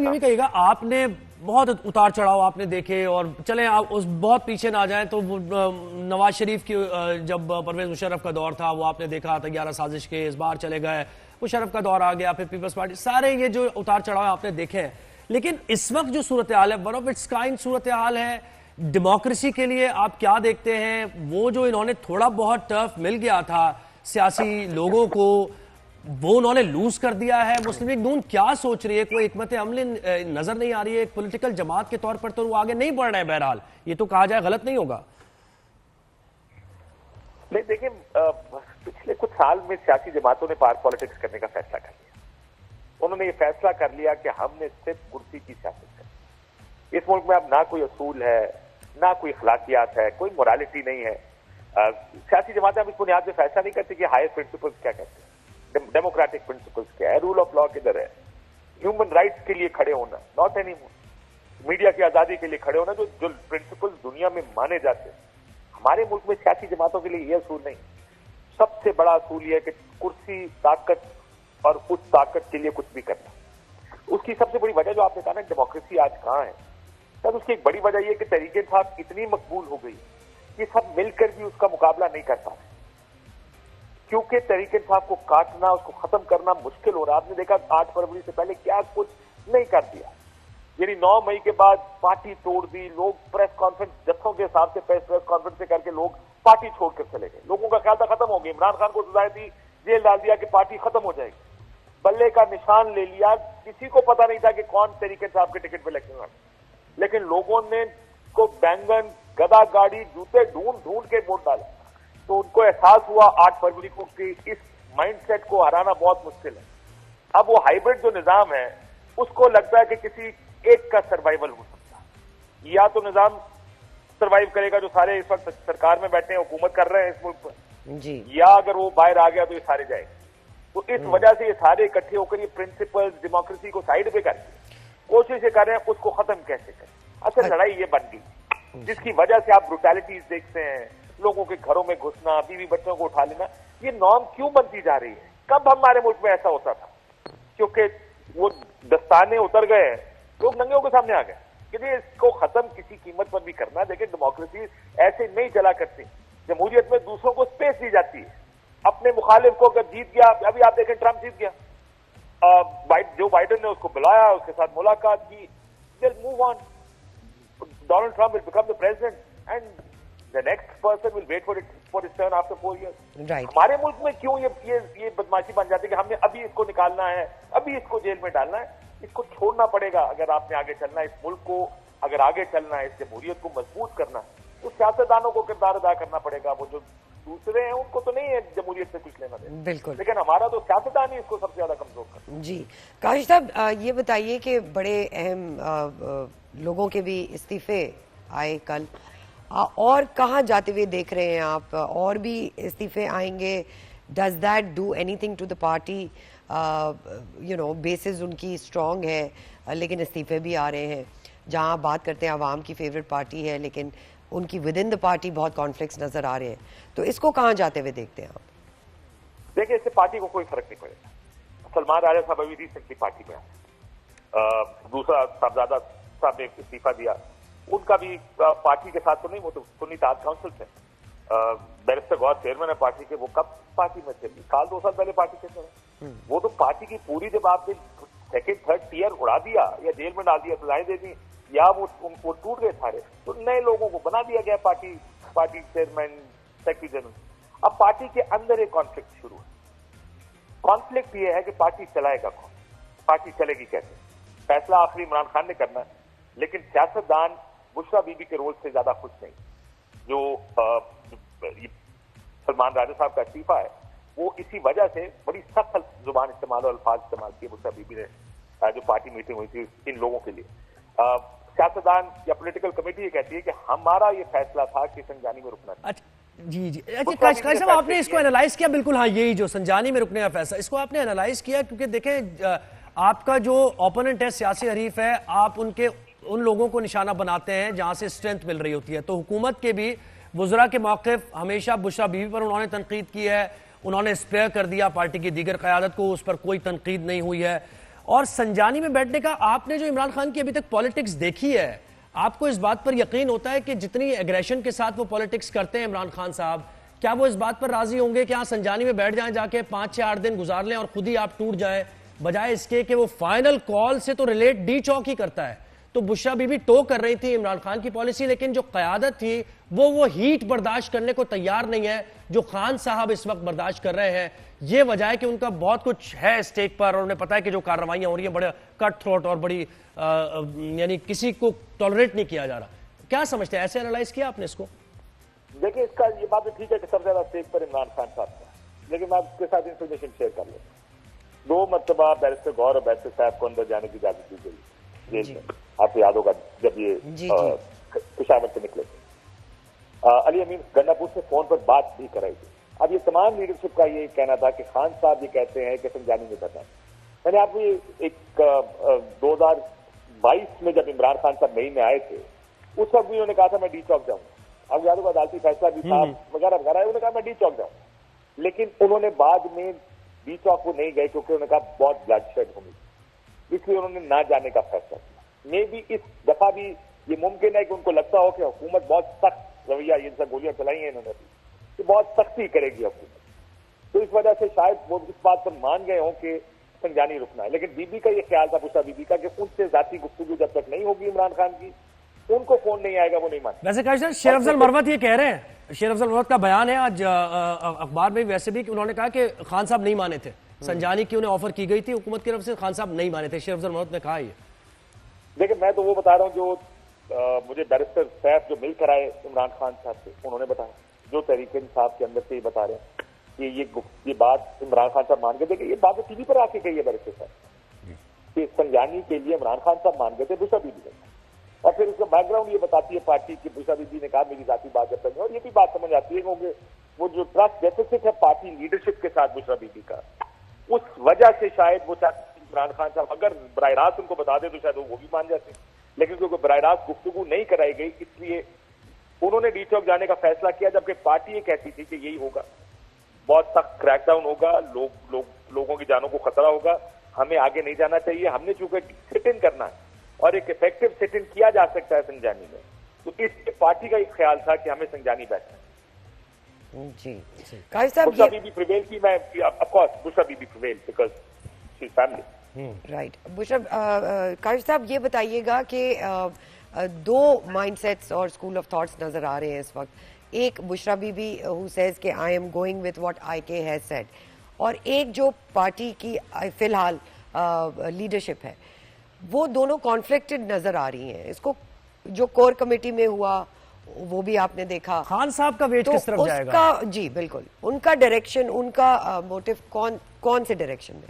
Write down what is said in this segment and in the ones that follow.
ये भी कहिएगा, आपने बहुत उतार चढ़ाव आपने देखे, और चले आप उस बहुत पीछे ना जाएं तो नवाज शरीफ की जब परवेज मुशर्रफ का दौर था वो आपने देखा था, 11 साजिश के, इस बार चले गए, मुशर्रफ का दौर आ गया, फिर पीपल्स पार्टी, सारे ये जो उतार चढ़ाव आपने देखे हैं। लेकिन इस वक्त जो सूरत हाल है, वन ऑफ इट्स काइंड सूरत हाल है डेमोक्रेसी के लिए, आप क्या देखते हैं? वो जो इन्होंने थोड़ा बहुत टर्फ मिल गया था सियासी लोगों को, वो उन्होंने लूज कर दिया है। मुस्लिम लीग नून क्या सोच रही है? कोई हिकमत अमली नजर नहीं आ रही है? एक पॉलिटिकल जमात के तौर पर तो वो आगे नहीं बढ़ रहे हैं, बहरहाल ये तो कहा जाए गलत नहीं होगा। नहीं, देखिए, पिछले कुछ साल में सियासी जमातों ने पार्ट पॉलिटिक्स करने का फैसला कर लिया। उन्होंने ये फैसला कर लिया कि हमने सिर्फ कुर्सी की सियासत करनी। इस मुल्क में अब ना कोई असूल है, ना कोई अखलाकियात है, कोई मोरालिटी नहीं है। सियासी जमातें अब इस बुनियाद पर फैसला नहीं करती कि हायर प्रिंसिपल्स क्या कहते हैं, डेमोक्रेटिक प्रिंसिपल्स क्या है, रूल ऑफ लॉ किधर है, ह्यूमन राइट्स के लिए खड़े होना, नॉट एनी मोर, मीडिया की आजादी के लिए खड़े होना, जो प्रिंसिपल्स दुनिया में माने जाते हैं। हमारे मुल्क में सियासी जमातों के लिए यह असूल नहीं। सबसे बड़ा असूल यह है कि कुर्सी, ताकत और उस ताकत के लिए कुछ भी करना। उसकी सबसे बड़ी वजह जो आपने कहा ना, डेमोक्रेसी आज कहां है, तब उसकी एक बड़ी वजह यह कि तहरीक-ए-इंसाफ इतनी मकबूल हो गई कि सब मिलकर भी उसका मुकाबला नहीं कर पा रहे, क्योंकि तहरीक-ए-इंसाफ को काटना, उसको खत्म करना मुश्किल हो रहा। आपने देखा 8 फरवरी से पहले क्या कुछ नहीं कर दिया, यानी 9 मई के बाद पार्टी तोड़ दी, लोग प्रेस कॉन्फ्रेंस जत्थों के हिसाब से प्रेस कॉन्फ्रेंस करके लोग पार्टी छोड़कर चले गए। लोगों का ख्याल था खत्म हो गई, इमरान खान को सजाएं दी, जेल डाल दिया कि पार्टी खत्म हो जाएगी, बल्ले का निशान ले लिया। किसी को पता नहीं था कि कौन तहरीक-ए-इंसाफ के टिकट पे लगने वाला, लेकिन लोगों ने को बैंगन, गदा गाड़ी, जूते ढूंढ ढूंढ के वोट डाला। तो उनको एहसास हुआ 8 फरवरी को कि इस माइंडसेट को हराना बहुत मुश्किल है। अब वो हाइब्रिड जो निजाम है, उसको लगता है कि किसी एक का सर्वाइवल हो सकता है। या तो निजाम सर्वाइव करेगा जो सारे इस वक्त सरकार में बैठे हैं, हुकूमत कर रहे हैं इस मुल्क पर जी, या अगर वो बाहर आ गया तो ये सारे जाएंगे। तो इस वजह से ये सारे इकट्ठे होकर ये प्रिंसिपल्स, डेमोक्रेसी को साइड पे करके कोशिश ये कर रहे हैं उसको खत्म कैसे करें। अच्छा, लड़ाई ये बन गई जिसकी वजह से आप ब्रुटैलिटीज देखते हैं, लोगों के घरों में घुसना, बीवी बच्चों को उठा लेना। ये नॉर्म क्यों बनती जा रही है? कब हमारे मुल्क में ऐसा होता था? क्योंकि वो दस्ताने उतर गए, लोग नंगे के सामने आ गए कि नहीं, इसको खत्म किसी कीमत पर भी करना है। देखिए, डेमोक्रेसी ऐसे नहीं चला करती। जमहूरियत में दूसरों को स्पेस दी जाती है। अपने मुखालिफ को अगर जीत गया, अभी आप देखें ट्रंप जीत गया, जो बाइडेन ने उसको बुलाया, उसके साथ मुलाकात की, will move on, Donald Trump will become the president and the next person will wait for his turn after 4 years. Right. हमारे मुल्क में क्यों ये बदमाशी बन जाती है कि हमने अभी इसको निकालना है, अभी इसको जेल में डालना है? इसको छोड़ना पड़ेगा अगर आपने आगे चलना है। इस मुल्क को अगर आगे चलना है, इस जमहूरियत को मजबूत करना है, तो सियासतदानों को किरदार अदा करना पड़ेगा। वो जो दूसरे हैं उनको तो नहीं है जमहूरियत से कुछ लेना देना, बिल्कुल, लेकिन हमारा तो सियासतदान ही इसको सबसे ज्यादा कमजोर करता है। जी, काशिफ साहब, ये बताइए कि बड़े अहम लोगों के भी इस्तीफे आए कल, और कहाँ जाते हुए देख रहे हैं आप? और भी इस्तीफे आएंगे? Does that do anything to the party? You know, basis उनकी स्ट्रॉन्ग है लेकिन इस्तीफे भी आ रहे हैं। जहाँ आप बात करते हैं आवाम की फेवरेट पार्टी है, लेकिन उनकी विद इन द पार्टी बहुत कॉन्फ्लिक्ट्स नजर आ रहे हैं, तो इसको कहाँ जाते हुए देखते हैं आप? देखिए, इससे पार्टी को कोई फर्क नहीं पड़ेगा। सलमान राजा साहब अभी रिसेंटली पार्टी में आए, दूसरा साहबजादा साहब ने इस्तीफा दिया, उनका भी पार्टी के साथ तो नहीं, वो तो सुन्नी ताज काउंसिल थे। बैरिस्टर गौर चेयरमैन है पार्टी के, वो कब पार्टी में थे? साल 2 साल पहले पार्टी से थे। वो तो पार्टी की पूरी, जब आपने सेकेंड थर्ड टीयर उड़ा दिया या जेल में डाल दिया, सजाएं दे दी, या वो टूट गए सारे, तो नए लोगों को बना दिया गया पार्टी चेयरमैन, सेक्रेटरी जनरल। अब पार्टी के अंदर एक कॉन्फ्लिक्ट शुरू है। कॉन्फ्लिक्ट ये है कि पार्टी चलाएगा कौन, पार्टी चलेगी कैसे? फैसला आखिरी इमरान खान ने करना है, लेकिन सियासतदान बुशरा बीबी के रोल से ज्यादा खुश नहीं। जो सलमान राजा साहब का इस्तीफा है, वो इसी वजह से बड़ी सख्त जुबान इस्तेमाल और अल्फाज इस्तेमाल किए बुशरा बीबी ने, जो पार्टी मीटिंग हुई थी इन लोगों के लिए। सियासतदान या पॉलिटिकल कमेटी ये कहती है कि हमारा ये फैसला था कि संजानी में रुकना था। जी जी, अच्छा साहब, आपने इसको एनालाइज किया? बिल्कुल, हाँ, यही जो संजानी में रुकने का फैसला, इसको आपने एनालाइज किया? क्योंकि देखें, आपका जो ओपोनेंट है, सियासी हरीफ है, आप उन लोगों को निशाना बनाते हैं जहां से स्ट्रेंथ मिल रही होती है। तो हुकूमत के भी वुज़रा के मौक़िफ़ हमेशा बुशरा बीवी पर उन्होंने तनकीद की है, उन्होंने स्पेयर कर दिया पार्टी की दीगर क़यादत को, उस पर कोई तनकीद नहीं हुई है। और संजानी में बैठने का, आपने जो इमरान खान की अभी तक पॉलिटिक्स देखी है, आपको इस बात पर यकीन होता है कि जितनी एग्रेशन के साथ वो पॉलिटिक्स करते हैं इमरान खान साहब, क्या वो इस बात पर राजी होंगे कि हाँ संजानी में बैठ जाएं, जाके 5 से 8 दिन गुजार लें और खुद ही आप टूट जाए, बजाय इसके कि वो फाइनल कॉल से तो रिलेट डी चौक ही करता है। तो बुशरा बीबी टो कर रही थी इमरान खान की पॉलिसी, लेकिन जो क़यादत थी वो हीट बर्दाश्त करने को तैयार नहीं है जो खान साहब इस वक्त बर्दाश्त कर रहे हैं। ये वजह है कि उनका बहुत कुछ है स्टेक पर और उन्हें पता है कि जो कार्रवाइयां हो रही हैं बड़े कट थ्रोट और बड़ी यानी किसी को टॉलरेट नहीं किया जा रहा। क्या समझते हैं, ऐसे एनालाइज किया आपने इसको? देखिए, इसका ये बात तो ठीक है कि सबसे ज्यादा स्टेक पर इमरान खान साहब का, लेकिन मैं आपके साथ इंफॉर्मेशन शेयर कर लेता हूँ। 2 मरतबा बैरिस्टर गौर और बैरिस्टर साहब को अंदर जाने की इजाजत दी गई जेल में, आपको याद होगा जब ये पेशावर से निकले थे। अली अमीन गंडापुर से फोन पर बात भी कराई थी। अब ये तमाम लीडरशिप का ये कहना था कि खान साहब ये कहते हैं कि संजानी में बैठा है। मैंने आपको ये एक 2022 में जब इमरान खान साहब मई में आए थे, उस वक्त भी उन्होंने कहा था मैं डी चौक जाऊंगा। अब याद होगा अदालती फैसला भी था वगैरह वगैरह, उन्होंने कहा मैं डी चौक जाऊंगा, लेकिन उन्होंने बाद में डी चौक को नहीं गए क्योंकि उन्होंने कहा बहुत ब्लडशेड होगी, इसलिए उन्होंने ना जाने का फैसला किया। मे भी इस दफा भी ये मुमकिन है कि उनको लगता हो कि हुकूमत बहुत सख्त रवैया, ये सब गोलियां चलाई हैं इन्होंने कि बहुत सख्ती करेगी हुकूमत, तो इस वजह से शायद वो इस बात पर मान गए हों कि संजानी रुकना है। लेकिन बीबी का ये ख्याल था, बुशरा बीबी का, कि उनसे जाती गुफ्तगू जब तक नहीं होगी इमरान खान की, उनको फोन नहीं आएगा, वो नहीं माने। वैसे काजी शेर अफजल मरवत ये कह रहे हैं, शेर अफजल मरवत का बयान है आज अखबार में वैसे भी, कि उन्होंने कहा कि खान साहब नहीं माने थे, संजानी की उन्हें ऑफर की गई थी हुकूमत की तरफ से, खान साहब नहीं माने थे। शेर अफजल मरवत ने कहा ये। देखिए, मैं तो वो बता रहा हूँ जो मुझे बैरिस्टर सैफ जो मिल कर आए इमरान खान साहब से, उन्होंने बताया, जो तहरीक इंसाफ के अंदर से ही बता रहे हैं कि ये बात इमरान खान साहब मान गए थे। ये बात टीवी पर आके गई है बैरिस्टर साहब कि संजानी के लिए इमरान खान साहब मान गए थे, बुशरा बीबी ने। और फिर उसका बैकग्राउंड ये बताती है पार्टी की, बुशरा बीबी ने कहा मेरी जाती बात जब तक, और ये भी बात समझ आती है क्योंकि वो जो ट्रस्ट डेफिसिट है पार्टी लीडरशिप के साथ बुशरा बीबी का, उस वजह से शायद वो चाहते इमरान खान साहब अगर बराह रास्त उनको बता दे तो शायद वो भी मान जाते, लेकिन क्योंकि बराह रास्त गुफ्तगू नहीं कराई गई इसलिए उन्होंने डी चौक जाने का फैसला किया, जबकि पार्टी ये कहती थी कि यही होगा, बहुत सख्त क्रैकडाउन होगा, लोगों की जानों को खतरा होगा, हमें आगे नहीं जाना चाहिए। हमने चूंकि सिट इन करना है और एक इफेक्टिव सिट इन किया जा सकता है संजानी में, तो इस पार्टी का एक ख्याल था कि हमें संजानी बैठना है। जी काजी साहब, बुशरा बीबी प्रिवेल की, मैं of course Bushra Bibi prevail because she is family. Right Bushra, Qazi साहब ये बताइएगा कि 2 माइंडसेट्स और स्कूल ऑफ थॉट्स नजर आ रहे हैं इस वक्त। एक बुशरा बीबी हु सेज कि I am going with what IK has said, और एक जो पार्टी की फिलहाल लीडरशिप है, वो दोनों कॉन्फ्लिक्टेड नजर आ रही हैं। इसको जो कोर कमेटी में हुआ वो भी आपने देखा, खान साहब का वेट किस तरफ जाएगा? उसका जी बिल्कुल, उनका डायरेक्शन, उनका मोटिव कौन से डायरेक्शन में?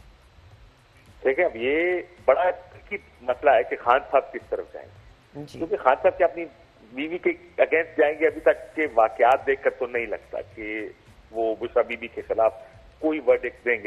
देखिए, अब ये बड़ा की मसला है कि खान साहब किस तरफ जाएंगे, क्योंकि खान साहब की अपनी बीवी के अगेंस्ट जाएंगे। अभी तक के वाकयात देखकर तो नहीं लगता कि वो बुशरा बीबी के खिलाफ कोई वर्डिक्ट देंगे।